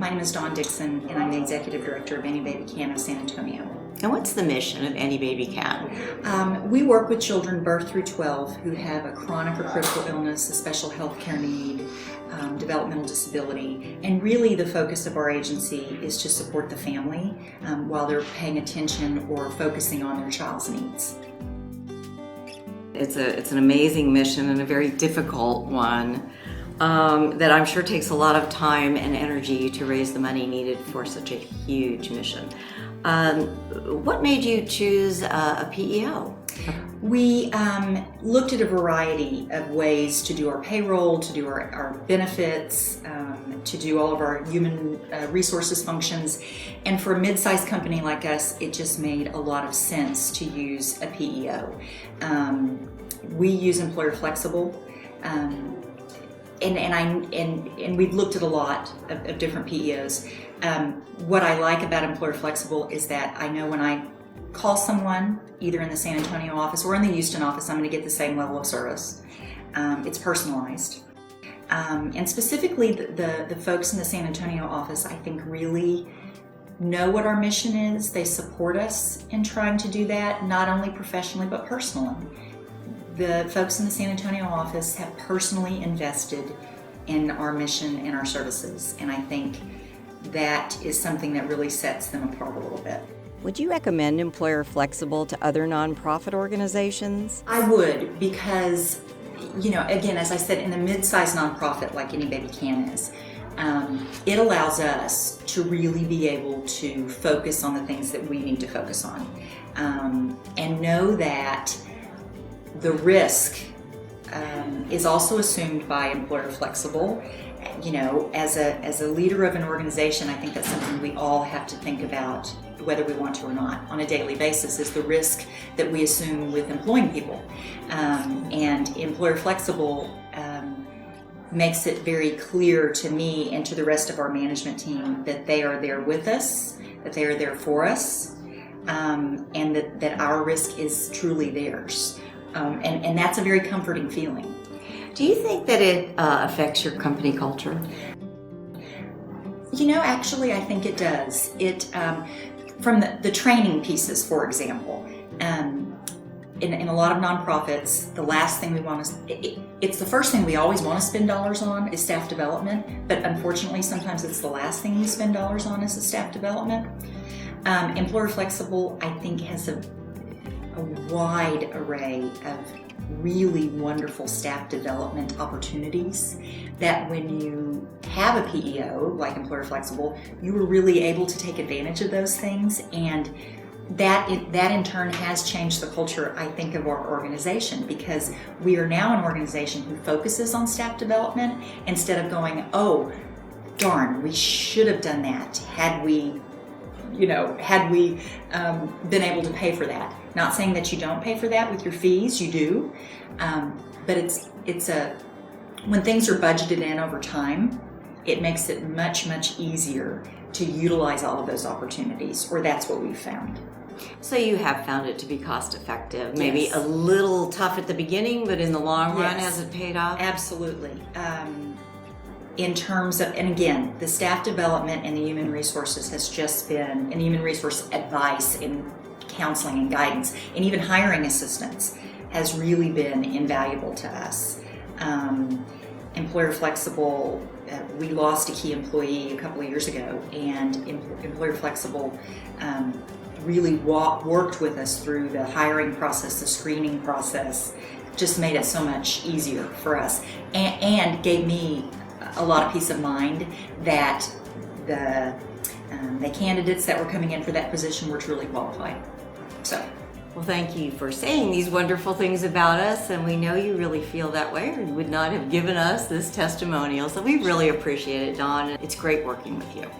My name is Dawn Dixon, and I'm the Executive Director of AnyBabyCan of San Antonio. And what's the mission of AnyBabyCan? We work with children birth through 12 who have a chronic or critical illness, a special health care need, developmental disability, and really the focus of our agency is to support the family while they're paying attention or focusing on their child's needs. It's an amazing mission and a very difficult one that I'm sure takes a lot of time and energy to raise the money needed for such a huge mission. What made you choose a PEO? We looked at a variety of ways to do our payroll, to do our benefits, to do all of our human resources functions. And for a mid-sized company like us, it just made a lot of sense to use a PEO. We use Employer Flexible, and we've looked at a lot of different PEOs. What I like about Employer Flexible is that I know when I call someone, either in the San Antonio office or in the Houston office, I'm going to get the same level of service. It's personalized. And specifically, the folks in the San Antonio office, I think, really know what our mission is. They support us in trying to do that, not only professionally, but personally. The folks in the San Antonio office have personally invested in our mission and our services, and I think that is something that really sets them apart a little bit. Would you recommend Employer Flexible to other nonprofit organizations? I would, because, again, as I said, in a mid-sized nonprofit like AnyBabyCan is, it allows us to really be able to focus on the things that we need to focus on, and know that the risk is also assumed by Employer Flexible. As a leader of an organization, I think that's something we all have to think about, whether we want to or not, on a daily basis, is the risk that we assume with employing people. And Employer Flexible makes it very clear to me and to the rest of our management team that they are there with us, that they are there for us, and that our risk is truly theirs. And that's a very comforting feeling. Do you think that it affects your company culture? Actually, I think it does. From the training pieces, for example, in a lot of nonprofits, the last thing we want to, it's the first thing we always want to spend dollars on is staff development, but unfortunately sometimes it's the last thing you spend dollars on is the staff development. Employer Flexible, I think, has a wide array of really wonderful staff development opportunities that when you have a PEO like Employer Flexible, you were really able to take advantage of those things, and that in turn has changed the culture, I think, of our organization, because we are now an organization who focuses on staff development instead of going, oh darn, we should have done that had we been able to pay for that. Not saying that you don't pay for that with your fees, you do, but when things are budgeted in over time, it makes it much, much easier to utilize all of those opportunities, or that's what we've found. So you have found it to be cost effective, maybe Yes. a little tough at the beginning, but in the long run, Yes. has it paid off? Absolutely. In terms of, and again, the staff development and the human resources has just been, and human resource advice and counseling and guidance, and even hiring assistance has really been invaluable to us. Employer Flexible, we lost a key employee a couple of years ago, and Employer Flexible really worked with us through the hiring process, the screening process, just made it so much easier for us, and gave me a lot of peace of mind that the candidates that were coming in for that position were truly qualified. So, Well, thank you for saying these wonderful things about us, and we know you really feel that way, or you would not have given us this testimonial. So we really appreciate it, Dawn. It's great working with you.